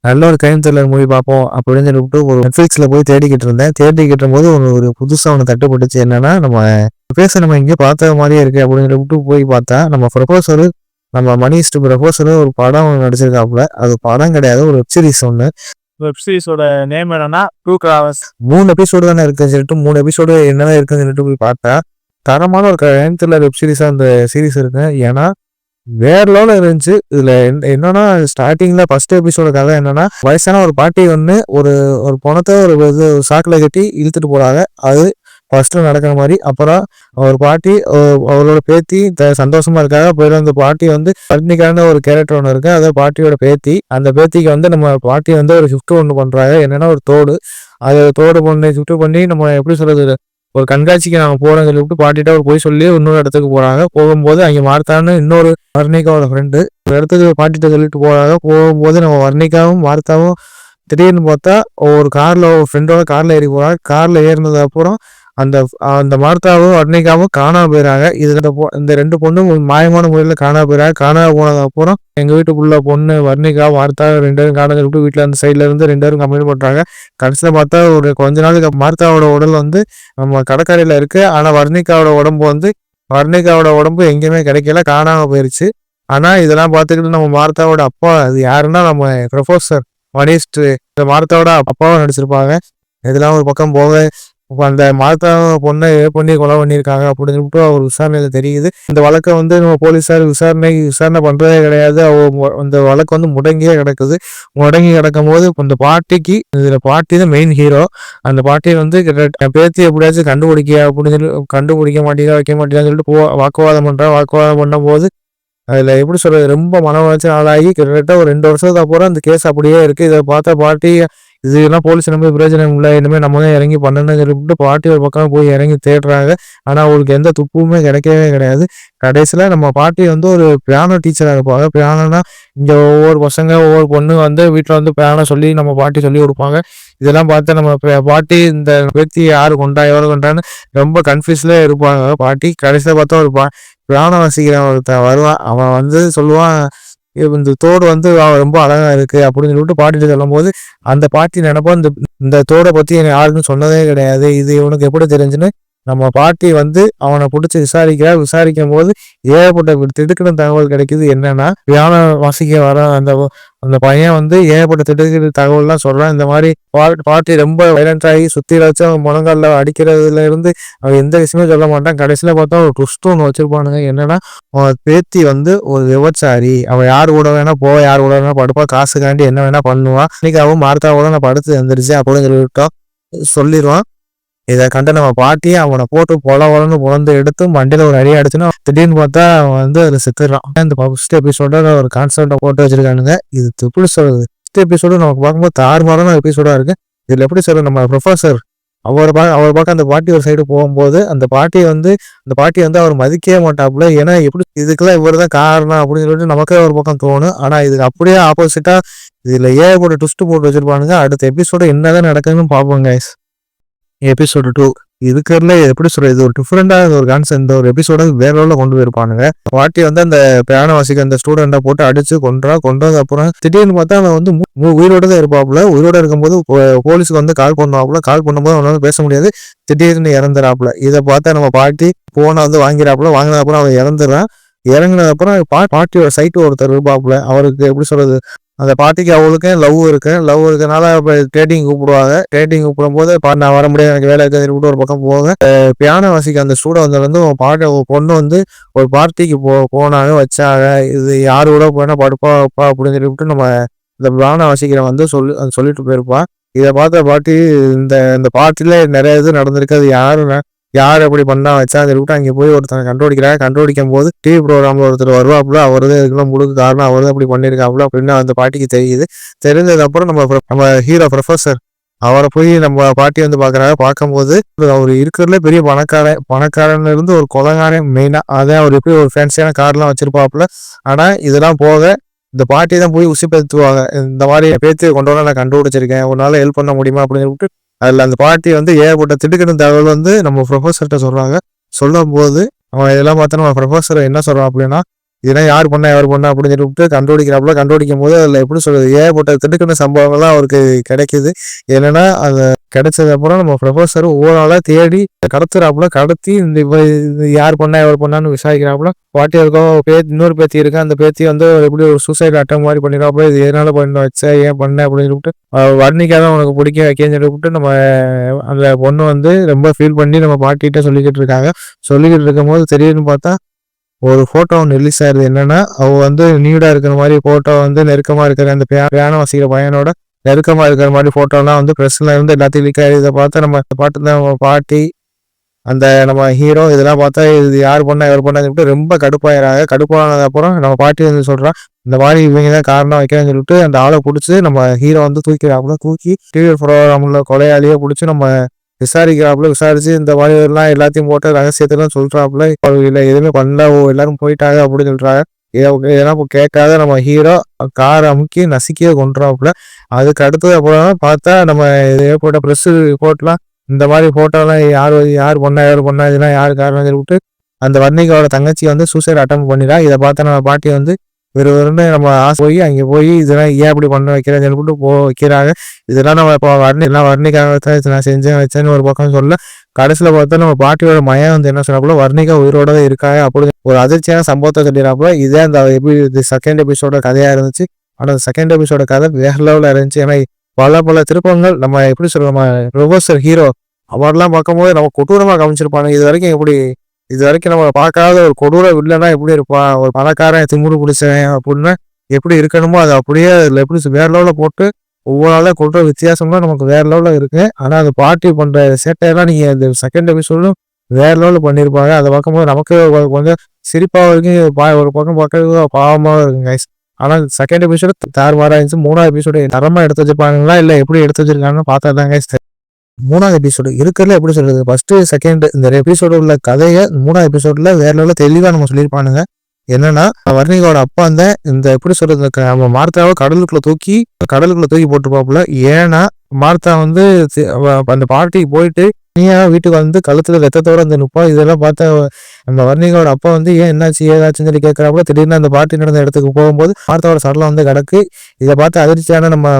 நல்ல ஒரு crime thriller movie பார்ப்போம் அப்படின்னு சொல்லிட்டு ஒரு நெட்ஃப்ளிக்ஸில் போய் தேடிக்கிட்டு இருந்தேன். தேடிக்கிட்டு இருக்கும்போது ஒரு புதுசாக ஒன்று தட்டுப்பட்டுச்சு. என்னன்னா, நம்ம எங்கேயோ பார்த்த மாதிரியே இருக்கு அப்படின்னு சொல்லிட்டு போய் பார்த்தா, நம்ம ப்ரொபோசரு நம்ம மணிஸ்ட் ப்ரொபோசரு ஒரு படம் நடிச்சிருக்காப்புல. அது படம் கிடையாது, ஒரு வெப் சீரிஸ் ஒன்று. வெப் சீரிஸோட நேம் என்னன்னா ட்ரூ கிராவர்ஸ். 3 எபிசோடு தானே இருக்குன்னு சொல்லிட்டு 3 எபிசோடு என்னதான் இருக்குன்னு சொல்லிட்டு போய் பார்த்தா, தரமான ஒரு க்ரைம் த்ரில்லர் வெப் சீரிஸாக அந்த சீரிஸ் இருக்கு. ஏன்னா வேற லெவலில் இருந்துச்சு. இதுல என்னன்னா, ஸ்டார்டிங்ல ஃபர்ஸ்ட் எபிசோட கதை என்னன்னா, வயசான ஒரு பாட்டி ஒன்று ஒரு ஒரு பணத்தை ஒரு இது சாக்கில் கட்டி இழுத்துட்டு போறாங்க. அது ஃபர்ஸ்ட்ல நடக்கிற மாதிரி. அப்புறம் ஒரு பாட்டி அவரோட பேத்தி சந்தோஷமா இருக்காங்க. போயிட்டு அந்த பாட்டி வர்ணிக்கான ஒரு கேரக்டர் ஒன்று இருக்கு. அதாவது பாட்டியோட பேத்தி. அந்த பேத்திக்கு நம்ம பாட்டி ஒரு ஷிஃப்ட் ஒன்று பண்றாங்க. என்னன்னா ஒரு தோடு. அது தோடு பண்ணி ஷிஃப்ட் பண்ணி நம்ம எப்படி சொல்றது, ஒரு கண்காட்சிக்கு நாங்கள் போகிறோம்னு சொல்லிவிட்டு பாட்டிகிட்ட ஒரு போய் சொல்லி இன்னொரு இடத்துக்கு போகிறாங்க. போகும்போது அங்கே வார்த்தான்னு இன்னொரு வர்ணிகாவோட ஃப்ரெண்டு ஒரு இடத்துக்கு பாட்டிகிட்ட சொல்லிட்டு போகிறாங்க. போகும்போது நம்ம வர்ணிகாவும் வார்த்தாவும் திடீர்னு பார்த்தா ஒரு காரில் ஒரு ஃப்ரெண்டோட காரில் ஏறி போகிறாங்க. காரில் ஏறினது அப்புறம் அந்த அந்த மார்த்தாவும் வர்ணிகாவும் காணாம போயிடறாங்க. இந்த 2 பொண்ணும் மாயமான முறையில் காணாம போயிடறாங்க. காணாம போனது அப்புறம் எங்கள் வீட்டுக்குள்ள பொண்ணு வர்ணிகா வார்த்தா 2 பேரும் காணாம விட்டு வீட்டில் அந்த சைட்ல இருந்து 2 பேரும் கம்ப்ளைண்ட் பண்ணுறாங்க. கடைசியில் பார்த்தா ஒரு கொஞ்ச நாளுக்கு மார்த்தாவோட உடல் நம்ம கடற்கரையில் இருக்கு. ஆனால் வர்ணிகாவோட உடம்பு எங்கேயுமே கிடைக்கல, காணாம போயிருச்சு. ஆனால் இதெல்லாம் பார்த்துக்கிட்டு நம்ம மார்த்தாவோட அப்பா, அது யாருன்னா நம்ம ப்ரொஃபசர் மணிஸ்ட், இந்த மார்த்தாவோட அப்பாவும் நடிச்சிருப்பாங்க. இதெல்லாம் ஒரு பக்கம் போக அந்த மார்த்தா பொண்ணை பண்ணி கொலை பண்ணியிருக்காங்க அப்படின்னு சொல்லிட்டு அவர் விசாரணையில தெரியுது. இந்த வழக்கை நம்ம போலீஸார் விசாரணை பண்றதே கிடையாது. அந்த வழக்கு முடங்கியே கிடக்குது. முடங்கி கிடக்கும் போது இந்த பாட்டிக்கு, இதுல பாட்டி தான் மெயின் ஹீரோ. அந்த பாட்டி பேத்தி எப்படியாச்சும் கண்டுபிடிக்க மாட்டேங்க வைக்க மாட்டேங்கான்னு சொல்லிட்டு வாக்குவாதம் பண்ணும் போது அதுல எப்படி சொல்றது, ரொம்ப மன உளைச்சல் ஆளாகி கிட்டத்தட்ட ஒரு 2 வருஷத்துக்கு அப்புறம் அந்த கேஸ் அப்படியே இருக்கு. இதை பார்த்தா பாட்டி, இதெல்லாம் போலீஸ் நம்ப பிரயோஜனம் இல்லை, இனிமேல் நம்ம தான் இறங்கி பண்ணணும்னு சொல்லிட்டு பாட்டி ஒரு பக்கம் போய் இறங்கி தேடுறாங்க. ஆனால் அவங்களுக்கு எந்த துப்புமே கிடைக்கவே கிடையாது. கடைசியில் நம்ம பாட்டி ஒரு பியானோ டீச்சராக இருப்பாங்க. பியானோனா இங்கே ஒவ்வொரு பசங்க ஒவ்வொரு பொண்ணு வீட்டில் பியானோ சொல்லி நம்ம பாட்டி சொல்லி கொடுப்பாங்க. இதெல்லாம் பார்த்து நம்ம பாட்டி இந்த व्यक्ति யாரு கொண்டா எவ்வளோ கொண்டான்னு ரொம்ப கன்ஃபியூஸ்லேயே இருப்பாங்க பாட்டி. கடைசியில் பார்த்தா ஒரு பியானோ வாசிக்கிறவன் ஒருத்தன் வருவான். அவன் சொல்லுவான், இந்த தோடு அவன் ரொம்ப அழகா இருக்கு அப்படின்னு சொல்லிட்டு பாட்டிட்டு சொல்லும் போது அந்த பாட்டி நினைப்போம், இந்த தோடை பத்தி எனக்கு யாருக்கும் சொன்னதே கிடையாது, இது இவனுக்கு எப்படி தெரிஞ்சுன்னு நம்ம பாட்டி அவனை பிடிச்சி விசாரிக்கும் போது ஏகப்பட்ட திடுக்கிடும் தகவல் கிடைக்குது. என்னன்னா, பியானோ வாசிக்க வர அந்த பையன் ஏகப்பட்ட திடுக்கிற தகவல்லாம் சொல்றான். இந்த மாதிரி பாட்டி ரொம்ப வைலண்ட் ஆகி சுத்தி வச்சு அவன் முழங்கால அடிக்கிறதுல இருந்து அவன் எந்த விஷயமே சொல்ல மாட்டான். கடைசியில பார்த்தா ஒரு ட்விஸ்ட் ஒன்று வச்சிருப்பானுங்க. என்னன்னா, அவன் பேத்தி ஒரு விபச்சாரி, அவன் யார் கூட வேணா யார் கூட வேணா படுப்பா, காசுக்காண்டி என்ன வேணா பண்ணுவான், இன்னைக்கு அவன் மார்த்தாவோட நான் படுத்து வந்துருச்சு அப்படின்னு சொல்லிடுவான். இதை கண்ட நம்ம பாட்டி அவனை போட்டு பொலன்னு புலந்து எடுத்து மண்டையில ஒரு அடி அடிச்சுன்னா திடீர்னு பார்த்தா அவன் அதுல செத்துடுறான். இந்த ஃபர்ஸ்ட் எபிசோட ஒரு கான்செப்டை போட்டு வச்சிருக்கானுங்க. இது எப்படி சொல்றது, ஃபர்ஸ்ட் எபிசோடு நமக்கு பார்க்கும்போது தாறுமாறான எபிசோடா இருக்கு. இதுல எப்படி சொல்றது, நம்ம ப்ரொஃபசர் அவர் பார்க்க அந்த பாட்டி ஒரு சைடு போகும்போது அந்த பாட்டி அவர் மதிக்கவே மாட்டாப்புல. ஏன்னா எப்படி இதுக்கெல்லாம் இவர் தான் காரணம் அப்படின்னு சொல்லிட்டு நமக்கே ஒரு பக்கம் தோணும். ஆனா இதுக்கு அப்படியே ஆப்போசிட்டா இதுல ஏகப்பட்ட ட்விஸ்ட் போட்டு வச்சிருப்பானுங்க. அடுத்த எபிசோட என்னதான் நடக்குதுன்னு பார்ப்போம் கைஸ். எபிசோடு 2 இருக்கிறதுல எப்படி சொல்றது, இது ஒரு டிஃப்ரெண்டான ஒரு கான்செப்ட். இந்த ஒரு எபிசோட வேற லெவலில் கொண்டு போயிருப்பானுங்க. பாட்டி அந்த பியானோ வாசிக்க அந்த ஸ்டூடெண்டை போட்டு அடிச்சு கொண்டது அப்புறம் திடீர்னு பார்த்தா அவன் உயிரோட தான் இருப்பாப்புல. உயிரோட இருக்கும்போது போலீஸுக்கு கால் பண்ணும்போது அவனால பேச முடியாது. திடீர்னு இறந்துறாப்புல. இதை பார்த்தா நம்ம பாட்டி போனை வாங்கிறாப்புல. வாங்கின அப்புறம் அவன் இறந்துடுறான். இறங்கினது அப்புறம் பாட்டியோட சைட்டு ஒருத்தர் இருப்பாப்புல. அவருக்கு எப்படி சொல்றது, அந்த பாட்டிக்கு அவளுக்கும் லவ் இருக்கனால டேட்டிங் கூப்பிடுவாங்க. டேட்டிங் கூப்பிடும் போது நான் வர முடியாது, எனக்கு வேலை இருக்க ஒரு பக்கம் போக பியானோ வாசிக்க அந்த ஸ்டூடெண்ட் பொண்ணு ஒரு பார்ட்டிக்கு போனாங்க வச்சாங்க. இது யாரு கூட போனா படுப்பா அப்படின்னு சொல்லிவிட்டு நம்ம இந்த பியானோ வாசிக்கிற சொல்லிட்டு போயிருப்பா. இதை பார்த்த பாட்டி இந்த பாட்டில நிறைய இது நடந்திருக்கு. அது யார் அப்படி பண்ணா வச்சான்னு சொல்லிவிட்டு அங்கே போய் ஒருத்தனை கண்டுபிடிக்கும் போது டிவி ப்ரோக்ராம்ல ஒருத்தர் வருவாப்புல. அவர்தான் இதுக்கெல்லாம் முழுக்க காரணம், அவர் தான் அப்படி பண்ணியிருக்காப்புல அப்படின்னு அந்த பாட்டிக்கு தெரியுது. தெரிஞ்சது அப்புறம் நம்ம ஹீரோ ப்ரொஃபசர் அவரை போய் நம்ம பாட்டி பாக்குறாங்க. பார்க்கும்போது அவர் இருக்கிறதுல பெரிய பணக்காரன்ல இருந்து ஒரு கொலைகாரன் மெயினா. அதான் அவர் எப்படி ஒரு ஃபேன்சியான கார்லாம் வச்சிருப்பாப்புல. ஆனா இதெல்லாம் போக இந்த பாட்டி தான் போய் உசிப்பேத்துவாங்க. இந்த மாதிரி பேத்து கொண்டு நான் கண்டுபிடிச்சிருக்கேன், உன்னால ஹெல்ப் பண்ண முடியுமா அப்படின்னு சொல்லிட்டு அதில் அந்த பாட்டி ஏகப்பட்ட திடுக்கிடும் தகவல் நம்ம ப்ரொஃபஸர்கிட்ட சொல்றாங்க. சொல்லும் போது அவன் இதெல்லாம் பார்த்தா நம்ம ப்ரொஃபஸர் என்ன சொல்றான் அப்படின்னா, இதெல்லாம் யார் பண்ணா அப்படின்னு சொல்லிட்டு கண்டுபிடிக்கும் போது அதில் எப்படி சொல்றது ஏகப்பட்ட திடுக்கிற சம்பவங்கள்லாம் அவருக்கு கிடைக்குது. என்னன்னா அது கிடைச்சது அப்புறம் நம்ம ப்ரொஃபஸர் ஒவ்வொரு நாளா தேடி கடத்தி இது யார் பண்ணான்னு விசாரிக்கிறாப்புல. பாட்டி இருக்கோம் இன்னொரு பேத்தி இருக்கு. அந்த பேத்தி வந்து எப்படி ஒரு சூசைட் அட்டம் மாதிரி பண்ணிடுறாப்புல. இது எதனால பண்ண வச்ச ஏன் பண்ண அப்படின்னு சொல்லிட்டு வர்ணிக்காத உனக்கு பிடிக்க வைக்கன்னு சொல்லிவிட்டு நம்ம அந்த பொண்ணு வந்து ரொம்ப ஃபீல் பண்ணி நம்ம பாட்டிகிட்ட சொல்லிக்கிட்டு இருக்கும் போது திடீர்னு பார்த்தா ஒரு போட்டோ ஒன்று ரிலீஸ் ஆயிருது. என்னன்னா அவ வந்து நியூடா இருக்கிற மாதிரி போட்டோ வந்து நெருக்கமா இருக்கிற அந்த பியானோ வாசிக்கிற பையனோட நெருக்கமா இருக்கிற மாதிரி போட்டோலாம் வந்து பிரஸ்ல இருந்து எல்லாத்தையும் லீக் ஆயிடுது. இதை பார்த்து நம்ம பாட்டு தான் நம்ம பாட்டி அந்த நம்ம ஹீரோ இதெல்லாம் பார்த்தா இது யார் பண்ணா சொல்லிட்டு ரொம்ப கடுப்பானது அப்புறம் நம்ம பாட்டி வந்து சொல்றான் இந்த மாதிரி இவங்க தான் காரணம் வைக்கிறேன்னு சொல்லிட்டு அந்த ஆளை பிடிச்சி நம்ம ஹீரோ வந்து தூக்கி டிவி ப்ரோக்ராம்ல கொலையாளியே பிடிச்சி நம்ம விசாரிச்சு இந்த மாதிரி எல்லாம் எல்லாத்தையும் போட்டு ரகசியத்தெல்லாம் சொல்றாப்புல. இல்லை எதுவுமே பண்ணல எல்லாரும் போயிட்டாங்க அப்படின்னு சொல்றாங்க. இதெல்லாம் கேட்காத நம்ம ஹீரோ காரை அமுக்கி நசுக்கியே கொண்டுறாப்புல. அதுக்கு அடுத்தது அப்புறம் பார்த்தா நம்ம ஏற்பட்ட ப்ரெஸ் ரிப்போர்ட்லாம் இந்த மாதிரி போட்டோலாம் யார் பண்ணா இதெல்லாம் யார் காரணம் சொல்லிவிட்டு அந்த வர்ணிகாவோட தங்கச்சி வந்து சூசைட் அட்டம் பண்ணிடா. இதை பார்த்தா நம்ம பாட்டி வந்து வெறும் நம்ம அங்கே போய் இதெல்லாம் ஏன் அப்படி பண்ண வைக்கிறேன்னு சொல்லிட்டு வைக்கிறாங்க. இதெல்லாம் நம்ம இப்போ வர்ணிக்காக தான் நான் வச்சேன்னு ஒரு பக்கம் சொல்ல கடைசியில் பார்த்தா நம்ம பாட்டியோட மயம் வந்து என்ன சொன்னாப்புல வர்ணிகா உயிரோட தான் இருக்காங்க அப்படின்னு ஒரு அதிர்ச்சியான சம்பவத்தை சொல்லிடுறாப்புல. இதே அந்த செகண்ட் எபிசோட கதையா இருந்துச்சு. ஆனால் செகண்ட் எபிசோட கதை வேற லெவலில் இருந்துச்சு. ஏன்னா பல திருப்பங்கள் நம்ம எப்படி சொல்றோம் ப்ரொஃபஸர் ஹீரோ அவரெல்லாம் பார்க்கும்போது நம்ம கொடூரமாக கவனிச்சிருப்பாங்க. இது வரைக்கும் நம்ம பார்க்காத ஒரு கொடூர வில்லனா எப்படி இருப்பான், ஒரு பணக்காரன் திமுரு பிடிச்சவன் அப்படின்னா எப்படி இருக்கணுமோ அது அப்படியே அதில் எப்படி வேற லெவலில் போட்டு ஒவ்வொரு நாளும் கொள்ற வித்தியாசம்லாம் நமக்கு வேற லெவலில் இருக்கு. ஆனால் அது பாட்டி பண்ற சேட்டையெல்லாம் நீங்க இந்த செகண்ட் எபிசோடும் வேற லெவலில் பண்ணியிருப்பாங்க. அதை பார்க்கும்போது நமக்கு கொஞ்சம் சிரிப்பாக இருக்கு, ஒரு பக்கம் பார்க்கறது பாவமாக இருக்கு கைஸ். ஆனால் செகண்ட் எபிசோடு தாறுமாறா இருந்துச்சு. மூணாவது எபிசோடு தரமா எடுத்து வச்சிருப்பாங்களா இல்லை எப்படி எடுத்து வச்சிருக்காங்கன்னு பார்த்தா தான் கைஸ். மூணாவது எபிசோடு இருக்கிறதுல எப்படி சொல்றது ஃபர்ஸ்ட் செகண்ட் இந்த எபிசோடு உள்ள கதையை மூணாவது எபிசோட்ல வேற லெவலில் தெளிவாக நம்ம சொல்லியிருப்பானுங்க. என்னன்னா வர்ணிகாவோட அப்பா அந்த இந்த எப்படி சொல்றது நம்ம மார்த்தாவை கடலுக்குள்ள தூக்கி போட்டுருப்பாப்புல. ஏன்னா மார்த்தா வந்து அந்த பார்ட்டிக்கு போயிட்டு நீயா வீட்டுக்கு வந்து கழுத்துல ரத்தத்தோட அந்த நுப்பா இதெல்லாம் பார்த்தா நம்ம வர்ணிகாவோட அப்பா வந்து ஏன் என்னாச்சு ஏதாச்சுன்னு சொல்லி கேட்கறாப்புல. திடீர்னு அந்த பார்ட்டி நடந்த இடத்துக்கு போகும்போது மார்த்தாவோட சடலம் வந்து கிடக்கு. இதை பார்த்து அதிர்ச்சியான நம்ம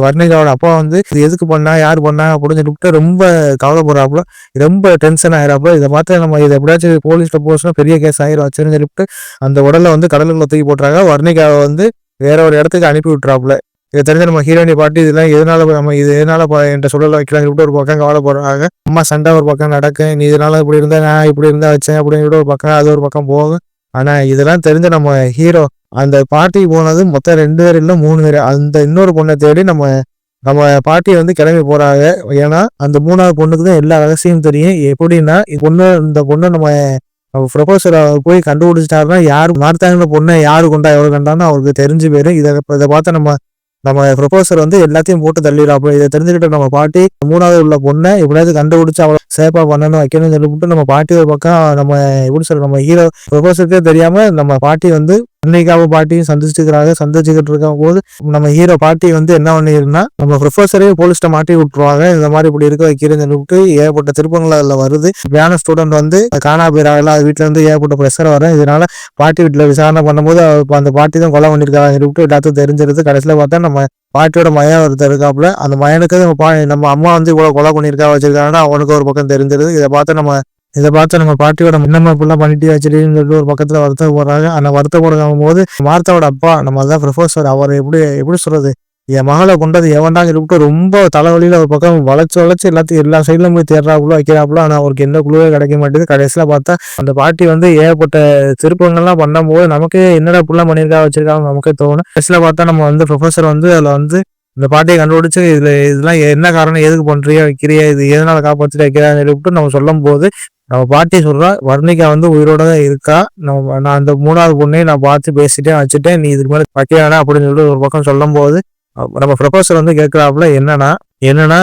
வர்ணிகாவோட அப்பா வந்து இது எதுக்கு பண்ணா யார் பண்ணா அப்படின்னு சொல்லிட்டு ரொம்ப கவலைப்படுறாப்புல, ரொம்ப டென்ஷன் ஆயிராப்புல. இதை பார்த்து நம்ம இதை எப்படியாச்சும் போலீஸ்ல போச்சுன்னா பெரிய கேஸ் ஆயிரும் வச்சுன்னு சொல்லிட்டு அந்த உடலை வந்து கடலுக்குள்ள தூக்கி போட்டுறாங்க. வர்ணிகாவை வந்து வேற ஒரு இடத்துக்கு அனுப்பி விட்டுறாப்புல. இதை தெரிஞ்ச நம்ம ஹீரோயினி பாட்டி இதெல்லாம் எதனால என்கிட்ட சொல்லல வைக்கலாம் சொல்லிட்டு ஒரு பக்கம் கவலைப்படுறாங்க. அம்மா சண்டை ஒரு பக்கம் நடக்கும், நீ இதனால இப்படி இருந்தா நான் இப்படி இருந்தா வச்சேன் அப்படின்னு சொல்லிட்டு ஒரு பக்கம் அது ஒரு பக்கம் போகும். ஆனா இதெல்லாம் தெரிஞ்ச நம்ம ஹீரோ அந்த பார்ட்டிக்கு போனது மொத்தம் 2 பேர் இல்லை 3 பேர். அந்த இன்னொரு பொண்ணை தேடி நம்ம பாட்டி வந்து கிளம்பி போறாங்க. ஏன்னா அந்த 3வது பொண்ணுக்கு தான் எல்லா ரகசியம் தெரியும். எப்படின்னா இந்த பொண்ணு நம்ம ப்ரொஃபஸர் போய் கண்டுபிடிச்சிட்டாருன்னா யாரு மார்த்தாங்கிற பொண்ணை யாரு கொண்டா எவ்வளவு கண்டான்னு அவருக்கு தெரிஞ்சு போயிரு. இதை பார்த்து நம்ம ப்ரொஃபஸர் வந்து எல்லாத்தையும் போட்டு தள்ளிடுறாப்புல. இதை தெரிஞ்சுக்கிட்டு நம்ம பாட்டி 3வது உள்ள பொண்ணை எப்படியாவது கண்டுபிடிச்சு அவளை சேஃபா பண்ணணும் வைக்கணும்னு சொல்லிவிட்டு நம்ம பாட்டி ஒரு பக்கம் நம்ம எப்படி சொல்ற நம்ம ஹீரோ ப்ரொஃபஸருக்கே தெரியாம நம்ம பாட்டி வந்து அன்னைக்காவ பாட்டியும் சந்திச்சுக்கிட்டு இருக்கும் போது நம்ம ஹீரோ பாட்டி வந்து என்ன பண்ணிருந்தா நம்ம ப்ரொஃபஸரே போலீஸ்ட மாட்டி விட்டுருவாங்க. இந்த மாதிரி இப்படி இருக்க வைக்கிறேன்னு சொல்லிட்டு ஏகப்பட்ட திருப்பங்கள் அதுல வருது. பியானோ ஸ்டூடெண்ட் வந்து காணா போயிடாங்கல்ல, அது வீட்டுல இருந்து ஏகப்பட்ட ப்ரெஷர் வரும். இதனால பாட்டி வீட்டுல விசாரணை பண்ணும்போது அந்த பாட்டி தான் கொலை பண்ணிருக்காங்க சொல்லிட்டு எல்லாத்துக்கும் தெரிஞ்சிருது. கடைசியில பார்த்தா நம்ம பாட்டியோட மயன் ஒருத்தர் இருக்காப்புல. அந்த மயனுக்கு நம்ம அம்மா வந்து இவ்வளவு கொலை பண்ணிருக்கா வச்சிருக்காங்கன்னா அவனுக்கு ஒரு பக்கம் தெரிஞ்சிருது. இதை பார்த்து நம்ம பாட்டியோட இன்னமும் இப்படிலாம் பண்ணிட்டு வச்சிருக்கீங்கன்னு சொல்லிட்டு ஒரு பக்கத்துல வருத்தப்படுறாங்க. அந்த வருத்தப்படும் போது மார்த்தாவோட அப்பா நம்ம அதான் ப்ரொஃபஸர் அவர் எப்படி சொல்றது என் மகளை கொண்டது எவன்டாங்க சொல்லிட்டு ரொம்ப தலைவலியில ஒரு பக்கம் வளைச்சு எல்லா சைட்ல போய் தேடுறாப்புல வைக்கிறாப்புல. ஆனா அவருக்கு எந்த குழுவே கிடைக்க மாட்டேங்குது. கடைசியில பார்த்தா அந்த பாட்டி வந்து ஏகப்பட்ட திருப்பங்கள்லாம் பண்ணும்போது நமக்கு என்னடா இப்படிலாம் பண்ணியிருக்கா வச்சிருக்காங்க நமக்கே தோணும். கடைசியில பார்த்தா நம்ம வந்து ப்ரொஃபஸர் வந்து அதுல வந்து இந்த பாட்டியை கண்டுபிடிச்சு இதெல்லாம் என்ன காரணம் எதுக்கு பண்றியா வைக்கிறியா இது எதனால காப்பாற்றிட்டு வைக்கிறான்னு சொல்லிவிட்டு நம்ம சொல்லும் போது நம்ம பாட்டி சொல்றா வர்ணிகா வந்து உயிரோட தான் இருக்கா. நான் அந்த 3வது பொண்ணையும் நான் பார்த்து பேசிட்டேன் வச்சுட்டேன், நீ இதுக்கு மேலே வைக்கிறானா அப்படின்னு சொல்லிட்டு ஒரு பக்கம் சொல்லும் போது நம்ம ப்ரொஃபஸர் வந்து கேட்கிறாப்புல என்னன்னா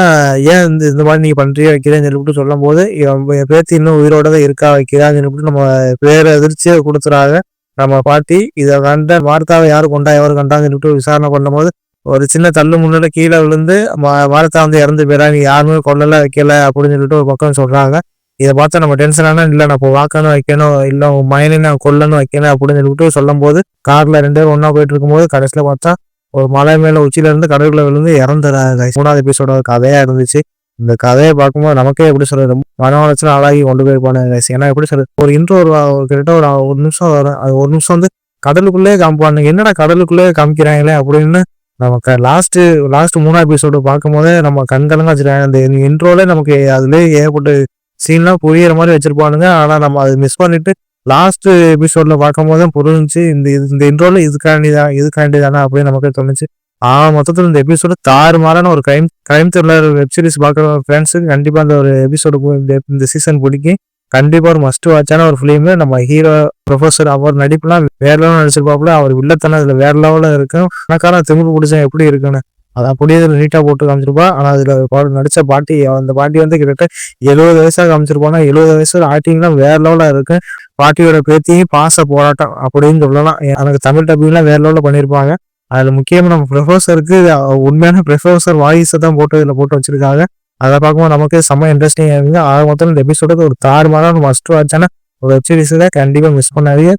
ஏன் இந்த மாதிரி நீ பண்றியா வைக்கிறேன்னு சொல்லிவிட்டு சொல்லும் போது என் பேத்தி இன்னும் உயிரோட தான் இருக்கா வைக்கிறான்னு சொல்லிவிட்டு நம்ம வேற அதிர்ச்சியை கொடுத்துறாங்க. நம்ம பாட்டி இதை கண்ட வார்த்தாவை யாரு கொண்டா எவரு கண்டான்னு சொல்லிட்டு விசாரணை பண்ணும்போது ஒரு சின்ன தள்ளு முன்னில கீழே விழுந்து வார்த்தா வந்து இறந்து போயிடா, நீ யாருமே கொல்லல வைக்கல அப்படின்னு சொல்லிட்டு ஒரு பக்கம் சொல்றாங்க. இதை பார்த்தா நம்ம டென்ஷனானா இல்லை நான் இப்போ வாக்கணும் வைக்கணும் இல்லை மயனை நான் கொல்லணும் வைக்கணும் அப்படின்னு சொல்லிட்டு சொல்லும் போது கார்ல 2 பேரும் ஒன்றா போயிட்டு இருக்கும்போது கடைசியில் பார்த்தா ஒரு மலை மேலே உச்சியில இருந்து கடற்குள்ள விழுந்து இறந்துறாங்க. 3வது எபிசோட கதையா இருந்துச்சு. இந்த கதையை பார்க்கும்போது நமக்கே எப்படி சொல்றது ரொம்ப மன உளைச்சல் ஆளாகி கொண்டு போயிருப்பானு. ஏன்னா எப்படி சொல்றது ஒரு இன்ட்ரோ கிட்ட ஒரு நிமிஷம் வரும். அது ஒரு நிமிஷம் வந்து கடலுக்குள்ளே காமிப்பானுங்க. என்னடா கடலுக்குள்ளே காமிக்கிறாங்களே அப்படின்னு நமக்கு லாஸ்ட் 3வது எபிசோடு பார்க்கும்போதே நம்ம கண்கலங்க வச்சிருக்காங்க. அந்த இன்ட்ரோல நமக்கு அதுலேயே ஏகப்பட்ட சீன்லாம் புரியுற மாதிரி வச்சிருப்பானுங்க. ஆனா நம்ம அதை மிஸ் பண்ணிட்டு லாஸ்ட் எபிசோட்ல பார்க்கும்போது தான் புரிஞ்சுச்சு இந்த இன்ட்ரோல இதுக்காண்டி தானே அப்படின்னு நமக்கு தோணுச்சு. மொத்தத்தில் இந்த எபிசோடு தாறுமாறான ஒரு கிரைம் த்ரில்லர் வெப் சீரிஸ் பார்க்குற ஃப்ரெண்ட்ஸுக்கு கண்டிப்பா அந்த ஒரு எபிசோடு இந்த சீசன் பிடிக்கும். கண்டிப்பா ஒரு மஸ்ட் வாட்சான ஒரு ஃபிலிம். நம்ம ஹீரோ ப்ரொஃபஸர் அவர் நடிப்புலாம் வேற லெவலில் நடிச்சிருப்பாப்புல. அவர் வில்லத்தனம் அதுல வேற லெவலில் இருக்கும். பணக்கார திமிரு பிடிச்சா எப்படி இருக்குன்னு அது அப்படியே நீட்டா போட்டு காமிச்சிருப்பா. ஆனா அதுல நடிச்ச பாட்டி அந்த பாட்டி வந்து கிட்டத்தட்ட 70 வயசாக காமிச்சிருப்பானா. 70 வயசு ஆக்டிங்லாம் வேற லெவலில் இருக்கு. பாட்டியோட பேத்தியும் பாச போராட்டம் அப்படின்னு சொல்லலாம். எனக்கு தமிழ் டப்பிங்லாம் வேற லெவலில் பண்ணியிருப்பாங்க. அதுல முக்கியமா நம்ம ப்ரொஃபஸருக்கு உண்மையான ப்ரொஃபஸர் வாய்ஸை தான் இதுல போட்டு வச்சிருக்காங்க. அதை பார்க்கும்போது நமக்கு செம்ம இன்ட்ரெஸ்டிங்காக இருக்குது. மொத்தம் இந்த எபிசோடுக்கு ஒரு தாறுமாறான மஸ்ட் வாட்சான ஒரு வெப் சீரிஸ் கண்டிப்பா மிஸ் பண்ணாதீங்க.